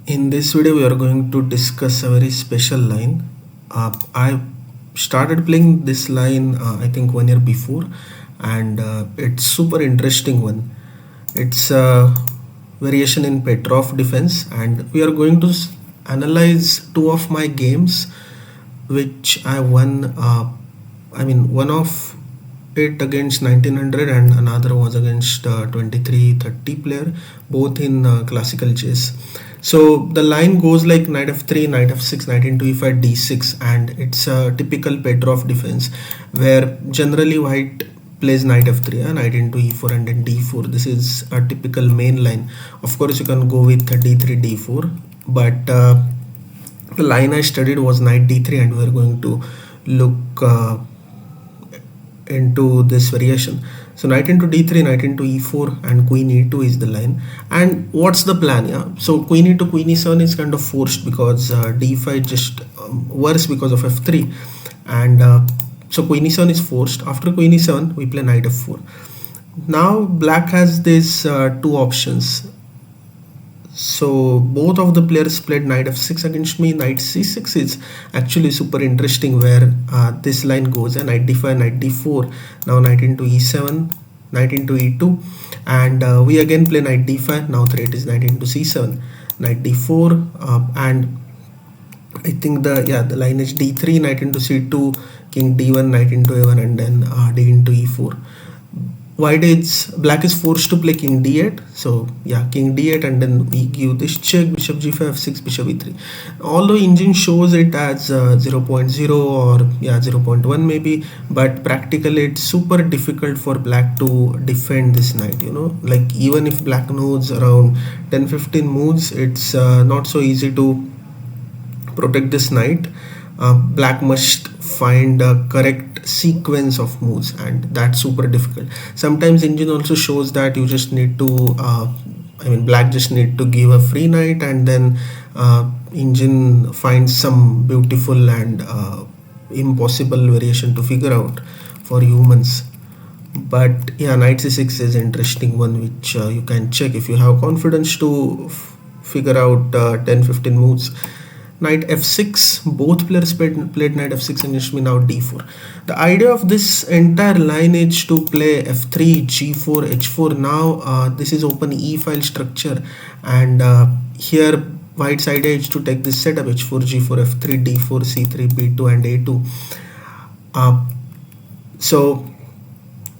In this video, we are going to discuss a very special line. I started playing this line, I think 1 year before, and it's super interesting one. It's a variation in Petrov defense, and we are going to analyze two of my games, which I won. One of it against 1900 and another was against 2330 player, both in classical chess. So the line goes like knight f3, knight f6, knight into e5, d6, and it's a typical Petrov defense where generally white plays knight f3, knight into e4 and then d4. This is a typical main line. Of course, you can go with d3, d4, but the line I studied was knight d3, and we're going to look into this variation. So knight into d3, knight into e4, and queen e2 is the line. And what's the plan? Yeah, so queen e2, queen e7 is kind of forced because d5 just worse because of f3, and so queen e7 is forced. After queen e7, we play knight f4. Now black has these two options. So both of the players played knight f6 against me. Knight c6 is actually super interesting where this line goes, knight d5, knight d4, now knight into e7, knight into e2, and we again play knight d5. Now threat is knight into c7, knight d4, and I think the line is d3, knight into c2, king d1, knight into a1, and then d into e4. Black is forced to play king d8. So yeah, king d8, and then we give this check, bishop g5, f6, bishop e3. Although engine shows it as 0.0 or 0.1 maybe, but practically it's super difficult for black to defend this knight. Like even if black knows around 10-15 moves, it's not so easy to protect this knight. Black must find a correct sequence of moves, and that's super difficult. Sometimes engine also shows that you just need to black just need to give a free knight, and then engine finds some beautiful and impossible variation to figure out for humans. But yeah, knight c6 is interesting one, which you can check if you have confidence to figure out 10-15 moves. Knight f6, both players played knight f6 against me. Now d4. The idea of this entire line is to play f3, g4, h4. Now this is open e file structure, and here white's idea is to take this setup h4, g4, f3, d4, c3, b2, and a2. So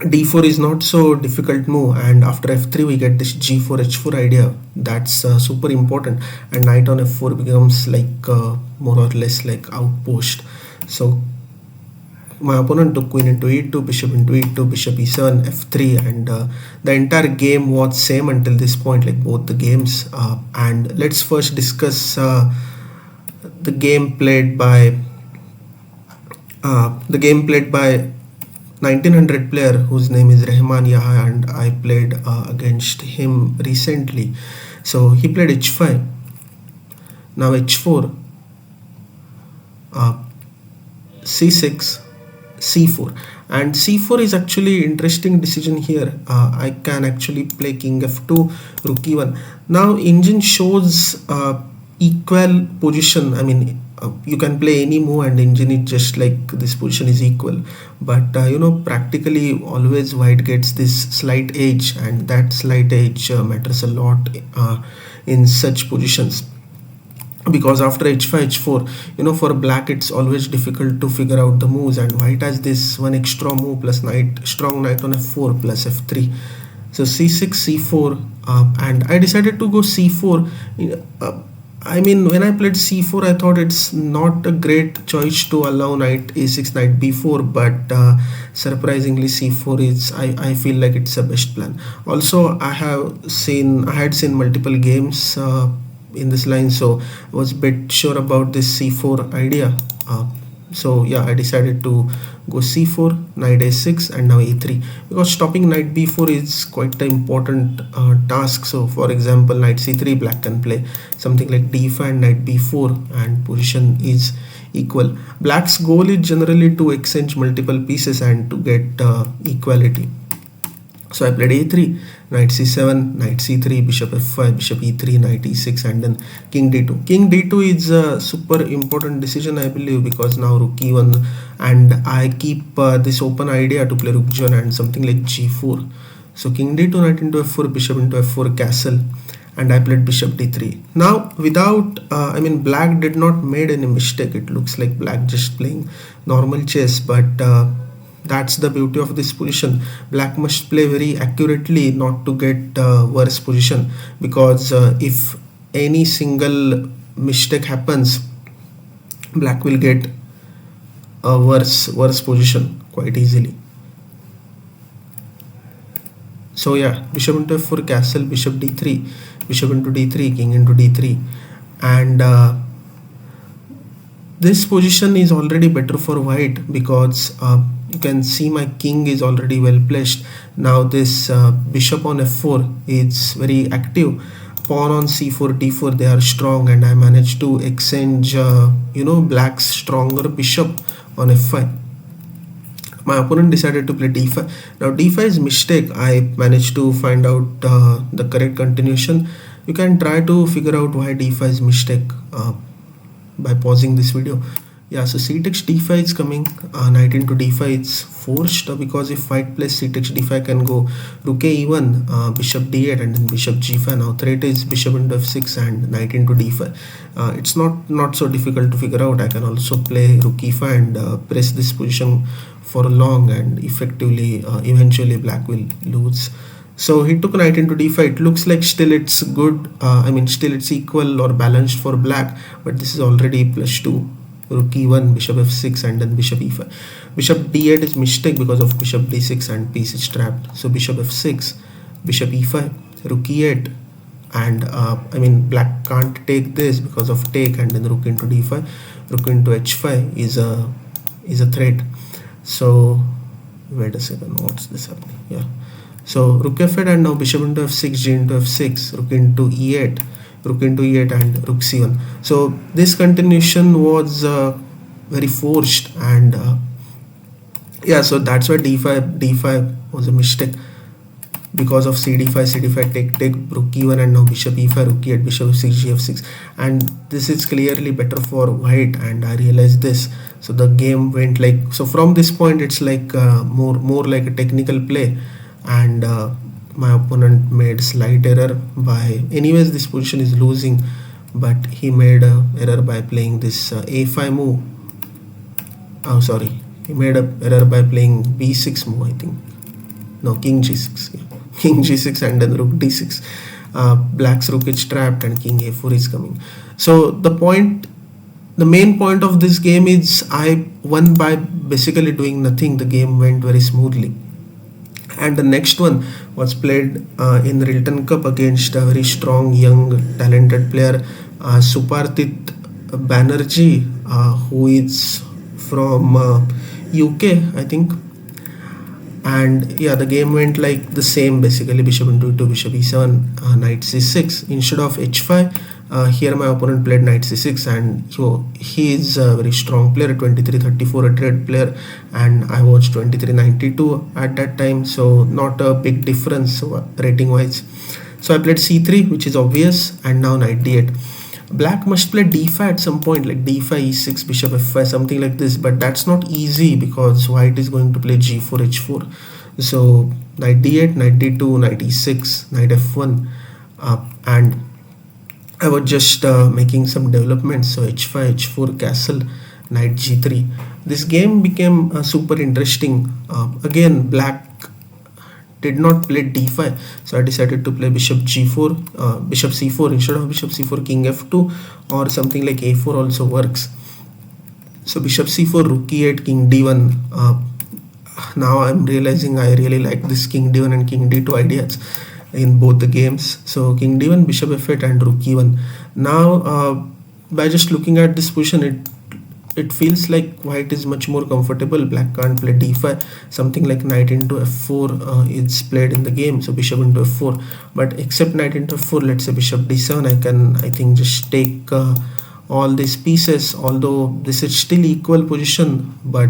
d4 is not so difficult move, and after f3 we get this g4, h4 idea. That's super important, and knight on f4 becomes like more or less like outpost. So my opponent took queen into e2, bishop into e2, bishop e7, f3, and the entire game was same until this point, like both the games. And let's first discuss the game played by 1900 player whose name is Rehman Yaha, and I played against him recently. So he played h5, now h4, c6, c4, and c4 is actually interesting decision here. I can actually play king f2, rook e1. Now engine shows equal position. You can play any move and engine is just like this position is equal, but practically always white gets this slight edge, and that slight edge matters a lot in such positions, because after h5, h4, for black it's always difficult to figure out the moves, and white has this one extra move plus strong knight on f4 plus f3. So c6, c4, and I decided to go c4. When I played c4, I thought it's not a great choice to allow knight a6, knight b4, but surprisingly c4 is, I feel like it's the best plan. Also, I had seen multiple games in this line, so I was a bit sure about this c4 idea. So yeah, I decided to go c4, knight a6, and now a3, because stopping knight b4 is quite an important task. So for example, knight c3, black can play something like d5 and knight b4, and position is equal. Black's goal is generally to exchange multiple pieces and to get equality. So I played a3, knight c7, knight c3, bishop f5, bishop e3, knight e6, and then king d2. King d2 is a super important decision, I believe, because now rook e1, and I keep this open idea to play rook g1 and something like g4. So king d2, knight into f4, bishop into f4, castle, and I played bishop d3. Now, without, black did not made any mistake. It looks like black just playing normal chess, but that's the beauty of this position. Black must play very accurately not to get worse position, because if any single mistake happens, black will get a worse position quite easily. So yeah, bishop into f4, castle, bishop d3, bishop into d3, king into d3, and this position is already better for white, because you can see my king is already well placed. Now this bishop on f4 is very active. Pawn on c4, d4, they are strong, and I managed to exchange black's stronger bishop on f5. My opponent decided to play d5. Now d5 is mistake. I managed to find out the correct continuation. You can try to figure out why d5 is mistake by pausing this video. Yeah, so c takes d5 is coming. Knight into d5 it's forced, because if white plays c takes d5, can go rook a e1, bishop d8, and then bishop g5. Now threat is bishop into f6 and knight into d5. It's not so difficult to figure out. I can also play rook e5 and press this position for long, and effectively eventually black will lose. So he took knight into d5. It looks like still it's good. Still it's equal or balanced for black, but this is already +2. Rook e1, bishop f6, and then bishop e5. Bishop d8 is mistake because of bishop d6 and piece is trapped. So bishop f6, bishop e5, rook e8, and black can't take this because of take, and then rook into d5, rook into h5 is a threat. So wait a second, what's this happening? Yeah, so rook f8, and now bishop into f6, g into f6, rook into e8, rook into e8, and rook c1. So this continuation was very forced, and yeah, so that's why d5 was a mistake, because of cd5 take rook e1, and now bishop e5, rook e8, bishop f6, g f6, and this is clearly better for white, and I realized this. So the game went like, so from this point it's like more like a technical play, and my opponent made slight error by, anyways this position is losing, but he made a error by playing this a5 move. He made a error by playing b6 move, I think. No, king g6. Yeah. King g6 and then rook d6. Black's rook is trapped and king a4 is coming. So the main point of this game is I won by basically doing nothing. The game went very smoothly. And the next one was played in the Rilton Cup against a very strong, young, talented player, Supartit Banerjee, who is from UK, I think. And yeah, the game went like the same basically: bishop into e2, bishop e7, knight c6 instead of h5. Here my opponent played knight c6, and so he is a very strong player, 2334 a trade player, and I was 2392 at that time, so not a big difference rating wise. So I played c3, which is obvious, and now knight d8. Black must play d5 at some point, like d5, e6, bishop f5, something like this, but that's not easy because white is going to play g4, h4. So knight d8, knight d2, knight e6, knight f1, and I was just making some developments. So h5, h4, castle, knight g3. This game became super interesting. Again, black did not play d5, so I decided to play bishop g4, bishop c4 instead of bishop c4, king f2, or something like a4 also works. So bishop c4, rook e8, king d1. Now I'm realizing I really like this king d1 and king d2 ideas in both the games. So king d1, bishop f8, and rook e1. Now by just looking at this position, it feels like white is much more comfortable. Black can't play d5. Something like knight into f4 is played in the game, so bishop into f4. But except knight into f4, let's say bishop d7, I think just take all these pieces, although this is still equal position, but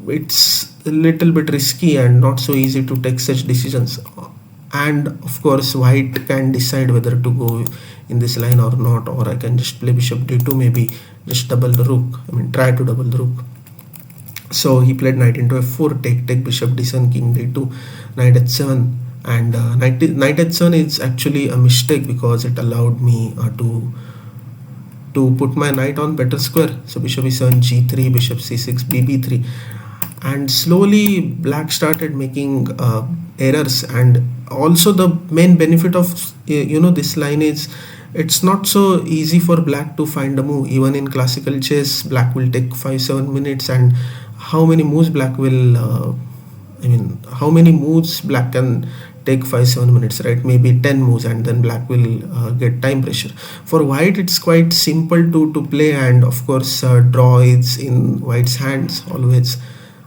it's a little bit risky and not so easy to take such decisions. And of course white can decide whether to go in this line or not, or I can just play bishop d2, maybe just double the rook, I mean try to double the rook. So he played knight into f4, take bishop d7, king d2, knight h7. And knight h7 is actually a mistake because it allowed me to put my knight on better square. So bishop e7, g3, bishop c6, bb3, and slowly black started making errors. And also the main benefit of this line is it's not so easy for black to find a move. Even in classical chess, black will take 5-7 minutes, and how many moves black will how many moves black can take 5-7 minutes, right? Maybe 10 moves, and then black will get time pressure. For white it's quite simple to play, and of course draw is in white's hands always.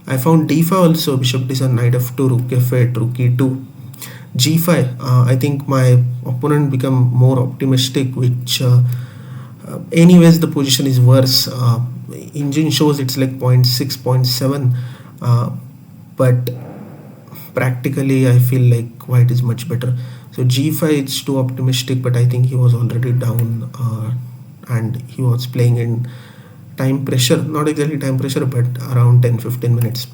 I found d5 also, bishop d7, knight f2, rook f8, rook e2, g5. I think my opponent become more optimistic, which anyways the position is worse. Engine shows it's like 0.6, 0.7, but practically I feel like white is much better. So g5 it's too optimistic, but I think he was already down and he was playing in time pressure, not exactly time pressure, but around 10-15 minutes.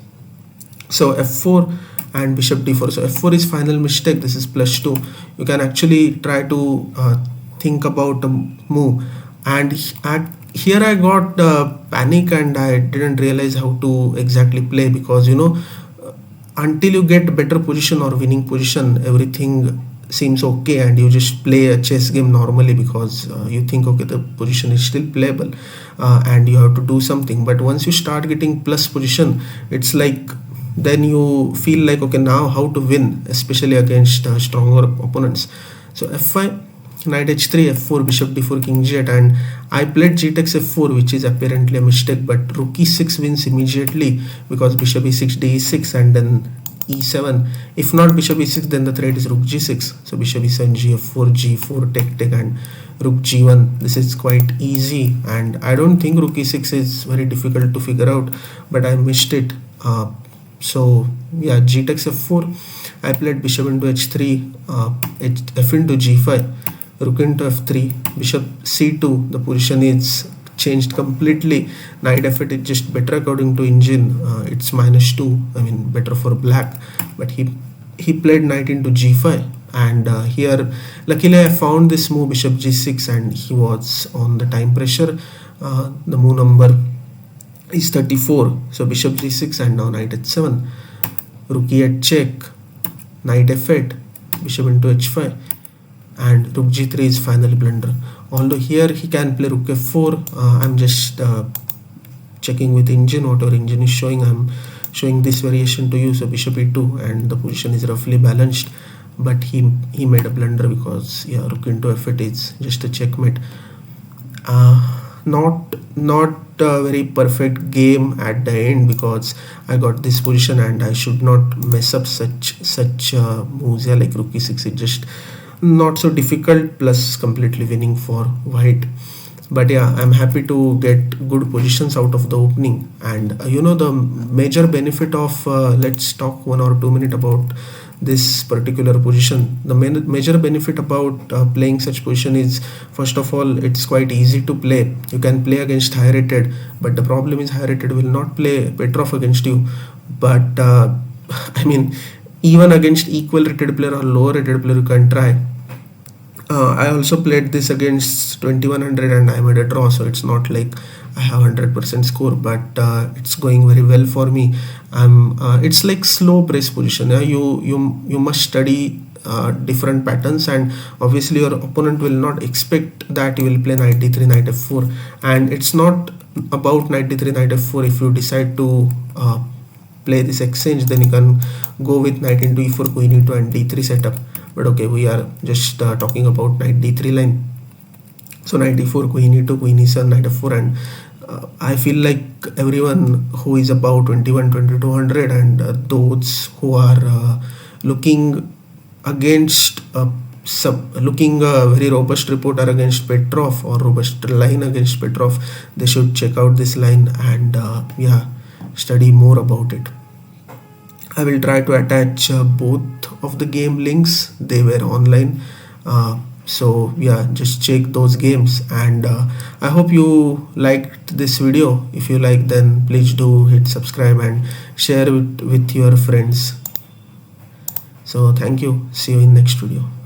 So f4 and bishop d4. So f4 is final mistake, this is +2. You can actually try to think about a move, and here I got panic and I didn't realize how to exactly play, because until you get better position or winning position, everything seems okay and you just play a chess game normally, because you think okay, the position is still playable and you have to do something. But once you start getting plus position, it's like then you feel like okay, now how to win, especially against stronger opponents. So f5, knight h3, f4, bishop d4, king g8, and I played g takes f4, which is apparently a mistake, but rook e6 wins immediately because bishop e6, d e6, and then e7. If not bishop e6, then the threat is rook g6. So bishop e7, gf4, g4, take, and rook g1. This is quite easy, and I don't think rook e6 is very difficult to figure out, but I missed it. So yeah, g takes f4. I played bishop into h3, f into g5, rook into f3, bishop c2. The position is changed completely. Knight f8 is just better according to engine. It's -2, I mean better for black, but he played knight into g5, and here luckily I found this move, bishop g6, and he was on the time pressure. The move number is 34. So bishop g6, and now knight h7, rook e8 check, knight f8, bishop into h5, and rook g3 is finally blunder. Although here he can play rook f4. I'm just checking with engine, whatever engine is showing, I'm showing this variation to you. So bishop e2, and the position is roughly balanced, but he made a blunder because yeah, rook into f8 is just a checkmate. Not a very perfect game at the end, because I got this position and I should not mess up such moves. Yeah, like rook e6 is just not so difficult, plus completely winning for white. But yeah, I'm happy to get good positions out of the opening. And the major benefit of let's talk 1 or 2 minutes about this particular position. The major benefit about playing such position is, first of all, it's quite easy to play. You can play against high rated, but the problem is high rated will not play Petrov against you. But I mean, even against equal rated player or lower rated player, you can try. I also played this against 2100 and I made a draw, so it's not like I have 100% score, but it's going very well for me. It's like slow press position. You must study different patterns, and obviously your opponent will not expect that you will play knight d3, knight f4, and it's not about knight d3, knight f4. If you decide to play this exchange, then you can go with knight into e4, queen e2, and d3 setup. But okay, we are just talking about knight d3 line. So knight e4, queen e2, queen e7, knight f4, and I feel like everyone who is about 2200 and those who are looking against looking a very robust reporter against Petrov, or robust line against Petrov, they should check out this line and yeah, study more about it. I will try to attach both of the game links. They were online. So yeah, just check those games, and I hope you liked this video. If you like, then please do hit subscribe and share it with your friends. So thank you. See you in next video.